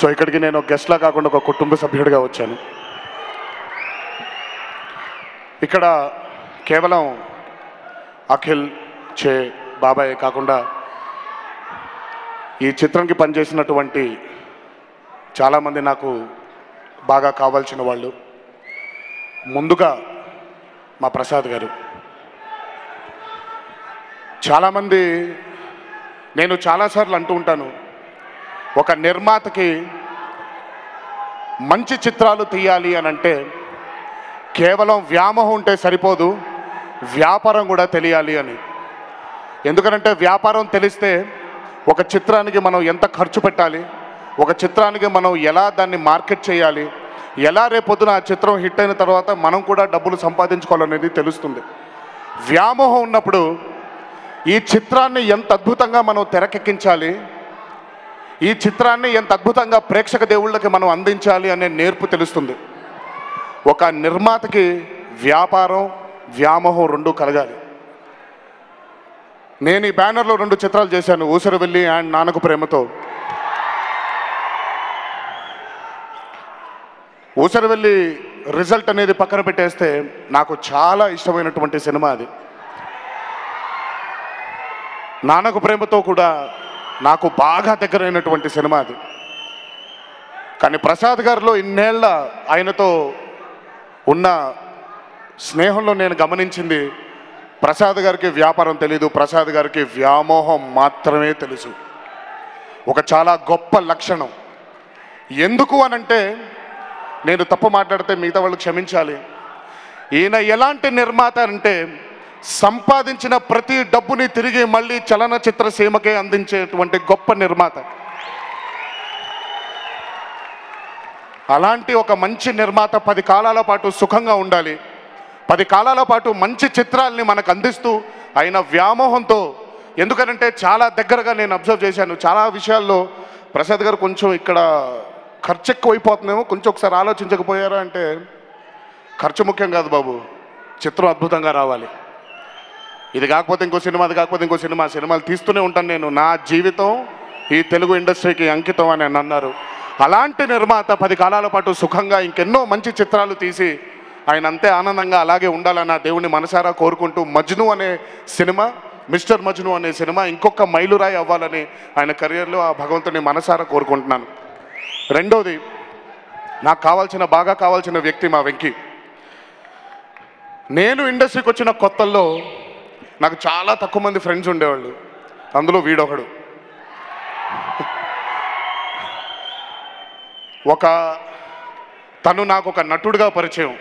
So ఇక్కడికి నేను గెస్ట్లా కాకుండా ఒక కుటుంబ సభ్యుడిగా వచ్చాను. ఇక్కడ కేవలం అఖిల్, చే, బాబాయ్ కాకుండా ఈ చిత్రంకి పనిచేసినటువంటి చాలామంది నాకు బాగా కావాల్సిన వాళ్ళు. ముందుగా మా ప్రసాద్ గారు. చాలామంది, నేను చాలాసార్లు అంటూ ఉంటాను, ఒక నిర్మాతకి మంచి చిత్రాలు తీయాలి అని అంటే కేవలం వ్యామోహం ఉంటే సరిపోదు, వ్యాపారం కూడా తెలియాలి అని. ఎందుకనంటే వ్యాపారం తెలిస్తే ఒక చిత్రానికి మనం ఎంత ఖర్చు పెట్టాలి, ఒక చిత్రానికి మనం ఎలా దాన్ని మార్కెట్ చేయాలి, ఎలా రేపొద్దున ఆ చిత్రం హిట్ అయిన తర్వాత మనం కూడా డబ్బులు సంపాదించుకోవాలనేది తెలుస్తుంది. వ్యామోహం ఉన్నప్పుడు ఈ చిత్రాన్ని ఎంత అద్భుతంగా మనం తెరకెక్కించాలి, ఈ చిత్రాన్ని ఎంత అద్భుతంగా ప్రేక్షక దేవుళ్ళకి మనం అందించాలి అనే నేర్పు తెలుస్తుంది. ఒక నిర్మాతకి వ్యాపారం, వ్యామోహం రెండూ కలగాలి. నేను ఈ బ్యానర్లో 2 చిత్రాలు చేశాను, ఊసరవెల్లి and Nannaku Prematho. Oosaravelli result అనేది పక్కన పెట్టేస్తే నాకు చాలా ఇష్టమైనటువంటి సినిమా అది. నాన్నకు ప్రేమతో కూడా నాకు బాగా దగ్గరైనటువంటి సినిమా అది. కానీ ప్రసాద్ గారిలో ఇన్నేళ్ల ఆయనతో ఉన్న స్నేహంలో నేను గమనించింది, ప్రసాద్ గారికి వ్యాపారం తెలీదు, ప్రసాద్ గారికి వ్యామోహం మాత్రమే తెలుసు. ఒక చాలా గొప్ప లక్షణం. ఎందుకు అనంటే, నేను తప్పు మాట్లాడితే మిగతా వాళ్ళు క్షమించాలి, ఈయన ఎలాంటి నిర్మాత అంటే సంపాదించిన ప్రతి డబ్బుని తిరిగి మళ్ళీ చలనచిత్ర సీమకే అందించేటువంటి గొప్ప నిర్మాత. అలాంటి ఒక మంచి నిర్మాత 10 కాలాల పాటు సుఖంగా ఉండాలి, 10 కాలాల పాటు మంచి చిత్రాల్ని మనకు అందిస్తూ ఆయన వ్యామోహంతో. ఎందుకనంటే చాలా దగ్గరగా నేను అబ్జర్వ్ చేశాను, చాలా విషయాల్లో ప్రసాద్ గారు కొంచెం ఇక్కడ ఖర్చు ఎక్కువైపోతుందేమో, కొంచెం ఒకసారి ఆలోచించకపోయారా అంటే, ఖర్చు ముఖ్యం కాదు బాబు, చిత్రం అద్భుతంగా రావాలి. ఇది కాకపోతే ఇంకో సినిమా, అది కాకపోతే ఇంకో సినిమా, సినిమాలు తీస్తూనే ఉంటాను నేను, నా జీవితం ఈ తెలుగు ఇండస్ట్రీకి అంకితం అని అన్నారు. అలాంటి నిర్మాత 10 కాలాల పాటు సుఖంగా ఇంకెన్నో మంచి చిత్రాలు తీసి ఆయన అంతే ఆనందంగా అలాగే ఉండాలని దేవుని మనసారా కోరుకుంటూ, మజ్ను అనే సినిమా, మిస్టర్ మజ్ను అనే సినిమా ఇంకొక మైలురాయి అవ్వాలని ఆయన కెరియర్లో ఆ భగవంతుని మనసారా కోరుకుంటున్నాను. రెండోది, నాకు బాగా కావాల్సిన వ్యక్తి మా వెంకీ. నేను ఇండస్ట్రీకి వచ్చిన కొత్తల్లో నాకు చాలా తక్కువ మంది ఫ్రెండ్స్ ఉండేవాళ్ళు, అందులో వీడొకడు. తను నాకు ఒక నటుడుగా పరిచయం,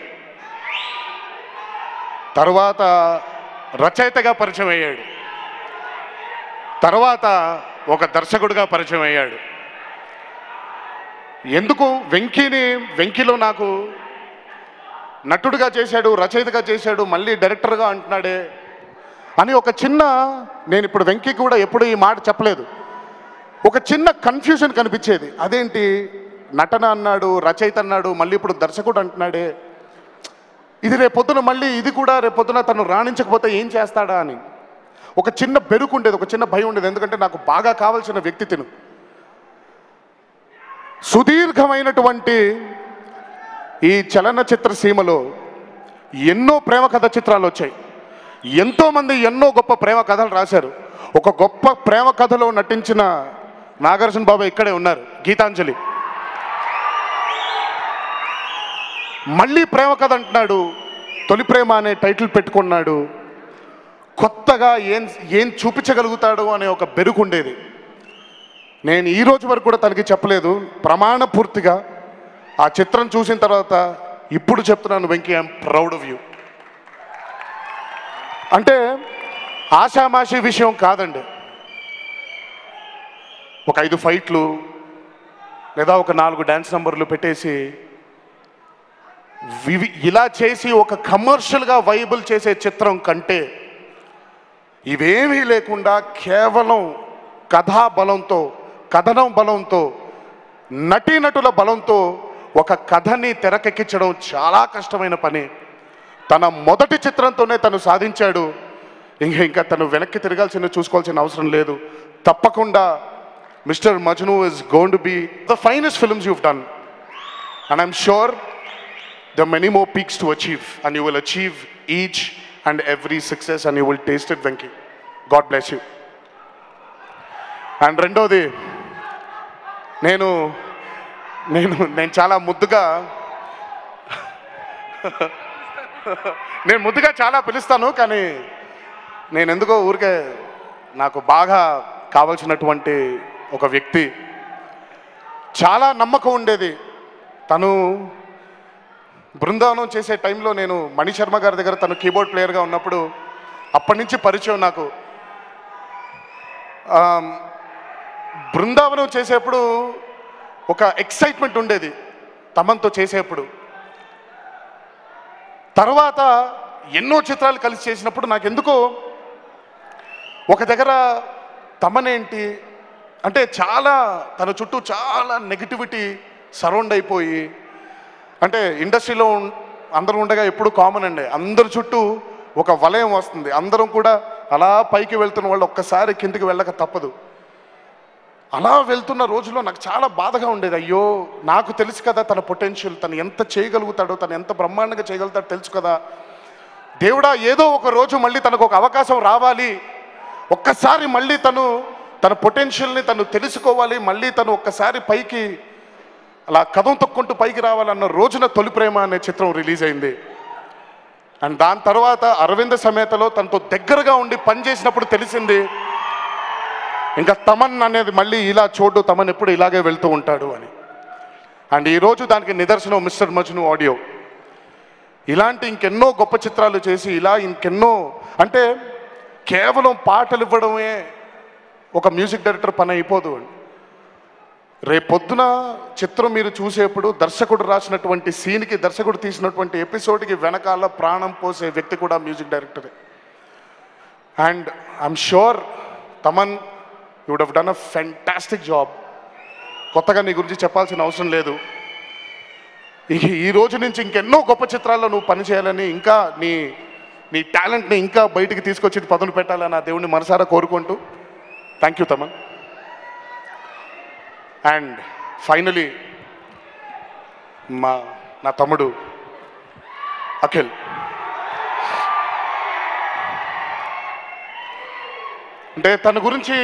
తర్వాత రచయితగా పరిచయం అయ్యాడు, తర్వాత ఒక దర్శకుడిగా పరిచయం అయ్యాడు. ఎందుకు వెంకీలో నాకు నటుడుగా చేశాడు, రచయితగా చేశాడు, మళ్ళీ డైరెక్టర్గా అంటున్నాడే అని ఒక చిన్న, నేను ఇప్పుడు వెంకీ కూడా ఎప్పుడు ఈ మాట చెప్పలేదు, ఒక చిన్న కన్ఫ్యూజన్ కనిపించేది. అదేంటి నటన అన్నాడు, రచయిత అన్నాడు, మళ్ళీ ఇప్పుడు దర్శకుడు అంటున్నాడే, ఇది రేపొద్దున మళ్ళీ ఇది కూడా రేపొద్దున తను రాణించకపోతే ఏం చేస్తాడా అని ఒక చిన్న బెరుకు ఉండేది, ఒక చిన్న భయం ఉండేది. ఎందుకంటే నాకు బాగా కావాల్సిన వ్యక్తి తిను. సుదీర్ఘమైనటువంటి ఈ చలనచిత్ర సీమలో ఎన్నో ప్రేమ కథ చిత్రాలు వచ్చాయి, ఎంతోమంది ఎన్నో గొప్ప ప్రేమ కథలు రాశారు. ఒక గొప్ప ప్రేమ కథలో నటించిన నాగార్జున బాబు ఇక్కడే ఉన్నారు, గీతాంజలి. మళ్ళీ ప్రేమ కథ అంటున్నాడు, తొలి ప్రేమ అనే టైటిల్ పెట్టుకున్నాడు. కొత్తగా ఏం చూపించగలుగుతాడు అనే ఒక బెరుకు ఉండేది. నేను ఈ రోజు వరకు కూడా తనకి చెప్పలేదు, ప్రమాణపూర్తిగా ఆ చిత్రం చూసిన తర్వాత ఇప్పుడు చెప్తున్నాను, Venky I'm proud of you. అంటే ఆషామాషి విషయం కాదండి. ఒక 5 ఫైట్లు లేదా ఒక 4 డ్యాన్స్ నంబర్లు పెట్టేసి ఇలా చేసి ఒక కమర్షియల్గా వైబుల్ చేసే చిత్రం కంటే ఇవేమీ లేకుండా కేవలం కథా బలంతో, కథనం బలంతో, నటీనటుల బలంతో ఒక కథని తెరకెక్కించడం చాలా కష్టమైన పని. తన మొదటి చిత్రంతోనే తను సాధించాడు. ఇంకా తను వెనక్కి తిరగాల్సిన చూసుకోవాల్సిన అవసరం లేదు. తప్పకుండా Mr. Majnu is going to be the finest films you've done. And I'm sure there are many more peaks to achieve. And you will achieve each and every success and you will taste it, Venki. God bless you. And రెండోది నేను చాలా ముద్దుగా చాలా పిలుస్తాను, కానీ నేను ఎందుకో ఊరికే నాకు బాగా కావాల్సినటువంటి ఒక వ్యక్తి, చాలా నమ్మకం ఉండేది. తను బృందావనం చేసే టైంలో నేను మణి శర్మ గారి దగ్గర తను కీబోర్డ్ ప్లేయర్గా ఉన్నప్పుడు అప్పటి నుంచి పరిచయం నాకు. బృందావనం చేసేప్పుడు ఒక ఎక్సైట్మెంట్ ఉండేది తమన్తో చేసేప్పుడు. తర్వాత ఎన్నో చిత్రాలు కలిసి చేసినప్పుడు నాకు ఎందుకో ఒక దగ్గర తమనేంటి అంటే చాలా తన చుట్టూ చాలా నెగిటివిటీ సరౌండ్ అయిపోయి, అంటే ఇండస్ట్రీలో అందరూ ఉండగా ఎప్పుడు కామన్ అండి, అందరి చుట్టూ ఒక వలయం వస్తుంది, అందరం కూడా అలా పైకి వెళ్తున్న వాళ్ళు ఒక్కసారి కిందికి వెళ్ళక తప్పదు. అలా వెళ్తున్న రోజుల్లో నాకు చాలా బాధగా ఉండేది. అయ్యో నాకు తెలుసు కదా తన పొటెన్షియల్, తను ఎంత చేయగలుగుతాడో, తను ఎంత బ్రహ్మాండంగా చేయగలుగుతాడో తెలుసు కదా. దేవుడా ఏదో ఒక రోజు మళ్ళీ తనకు ఒక అవకాశం రావాలి, ఒక్కసారి మళ్ళీ తన పొటెన్షియల్ని తను తెలుసుకోవాలి, మళ్ళీ తను ఒక్కసారి పైకి అలా కథం తొక్కుంటూ పైకి రావాలన్న రోజున తొలి ప్రేమ అనే చిత్రం రిలీజ్ అయింది. అండ్ దాని తర్వాత అరవింద సమేతలో తనతో దగ్గరగా ఉండి పనిచేసినప్పుడు తెలిసింది ఇంకా తమన్ అనేది మళ్ళీ ఇలా చూడు, తమన్ ఎప్పుడు ఇలాగే వెళ్తూ ఉంటాడు అని. అండ్ ఈరోజు దానికి నిదర్శనం మిస్టర్ మజ్ను ఆడియో. ఇలాంటి ఇంకెన్నో గొప్ప చిత్రాలు చేసి ఇలా ఇంకెన్నో, అంటే కేవలం పాటలు ఇవ్వడమే ఒక మ్యూజిక్ డైరెక్టర్ పని అయిపోదు అండి. రేపొద్దున చిత్రం మీరు చూసేప్పుడు దర్శకుడు రాసినటువంటి సీన్కి, దర్శకుడు తీసినటువంటి ఎపిసోడ్కి వెనకాల ప్రాణం పోసే వ్యక్తి కూడా మ్యూజిక్ డైరెక్టరే. And I'm sure Thaman you would have done a fantastic job. కొత్తగా నీ గురించి చెప్పాల్సిన అవసరం లేదు. ఈ రోజు నుంచి ఇంకెన్నో గొప్ప చిత్రాల్లో నువ్వు పనిచేయాలని, ఇంకా నీ టాలెంట్ని ఇంకా బయటికి తీసుకొచ్చి పదును పెట్టాలని ఆ దేవుడిని మనసారా కోరుకుంటూ thank you Thaman. And finally నా తమ్ముడు అఖిల్. అంటే తన గురించి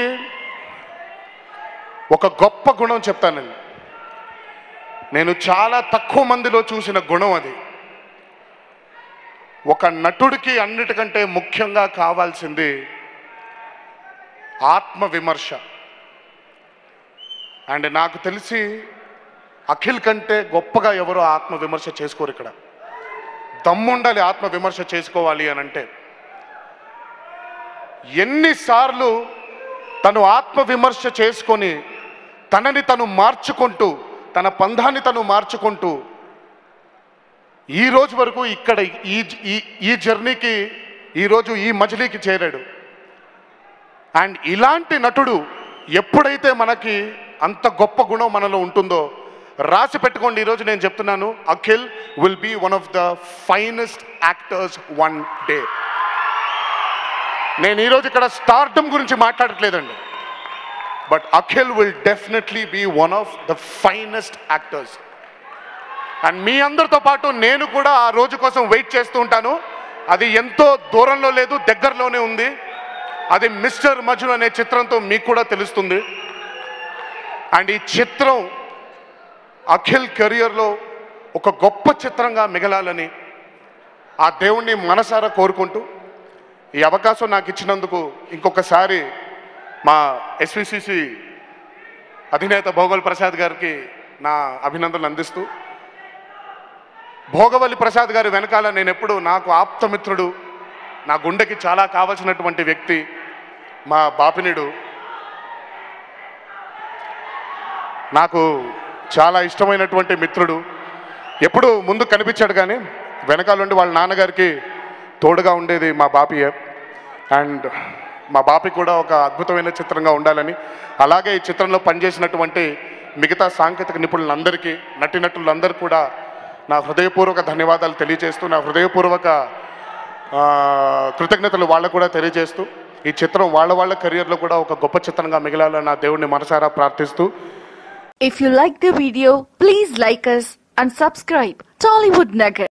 ఒక గొప్ప గుణం చెప్తానండి. నేను చాలా తక్కువ మందిలో చూసిన గుణం అది. ఒక నటుడికి అన్నిటికంటే ముఖ్యంగా కావాల్సింది ఆత్మవిమర్శ. అండ్ నాకు తెలిసి అఖిల్ కంటే గొప్పగా ఎవరో ఆత్మవిమర్శ చేసుకోరు. ఇక్కడ దమ్ముండాలి ఆత్మవిమర్శ చేసుకోవాలి అని అంటే. ఎన్నిసార్లు తను ఆత్మవిమర్శ చేసుకొని తనని తను మార్చుకుంటూ, తన పంధాన్ని తను మార్చుకుంటూ ఈ రోజు వరకు ఇక్కడ ఈ జర్నీకి, ఈరోజు ఈ మజిలీకి చేరాడు. అండ్ ఇలాంటి నటుడు ఎప్పుడైతే మనకి అంత గొప్ప గుణం మనలో ఉంటుందో రాసి పెట్టుకోండి. ఈరోజు నేను చెప్తున్నాను, Akhil will be one of the finest actors one day. నేను ఈరోజు ఇక్కడ స్టార్డమ్ గురించి మాట్లాడట్లేదండి, but Akhil will definitely be one of the finest actors. And మీ అందరితో పాటు నేను కూడా ఆ రోజు కోసం వెయిట్ చేస్తూ ఉంటాను. అది ఎంతో దూరంలో లేదు, దగ్గరలోనే ఉంది. అది మిస్టర్ మజ్ను అనే చిత్రంతో మీకు కూడా తెలుస్తుంది. అండ్ ఈ చిత్రం అఖిల్ కెరియర్లో ఒక గొప్ప చిత్రంగా మిగలాలని ఆ దేవుణ్ణి మనసారా కోరుకుంటూ ఈ అవకాశం నాకు ఇచ్చినందుకు ఇంకొకసారి మా ఎస్విసిసి అధినేత భోగవల్లి ప్రసాద్ గారికి నా అభినందనలు అందిస్తూ, భోగవల్లి ప్రసాద్ గారి వెనకాల నేను ఎప్పుడు నాకు ఆప్తమిత్రుడు, నా గుండెకి చాలా కావాల్సినటువంటి వ్యక్తి మా బాపినీడు. నాకు చాలా ఇష్టమైనటువంటి మిత్రుడు. ఎప్పుడు ముందు కనిపించాడు కానీ వెనకాల నుండి వాళ్ళ నాన్నగారికి తోడుగా ఉండేది మా బాపియే. అండ్ మా బాపి కూడా ఒక అద్భుతమైన చిత్రంగా ఉండాలని, అలాగే ఈ చిత్రంలో పనిచేసినటువంటి మిగతా సాంకేతిక నిపుణులందరికీ, నటీనటులందరికీ కూడా నా హృదయపూర్వక ధన్యవాదాలు తెలియజేస్తూ, నా హృదయపూర్వక కృతజ్ఞతలు వాళ్ళకు కూడా తెలియజేస్తూ ఈ చిత్రం వాళ్ళ కెరియర్లో కూడా ఒక గొప్ప చిత్రంగా మిగలాలని నా దేవుడిని మనసారా ప్రార్థిస్తూ. If you like the video, please like us and subscribe Tollywood Nagar.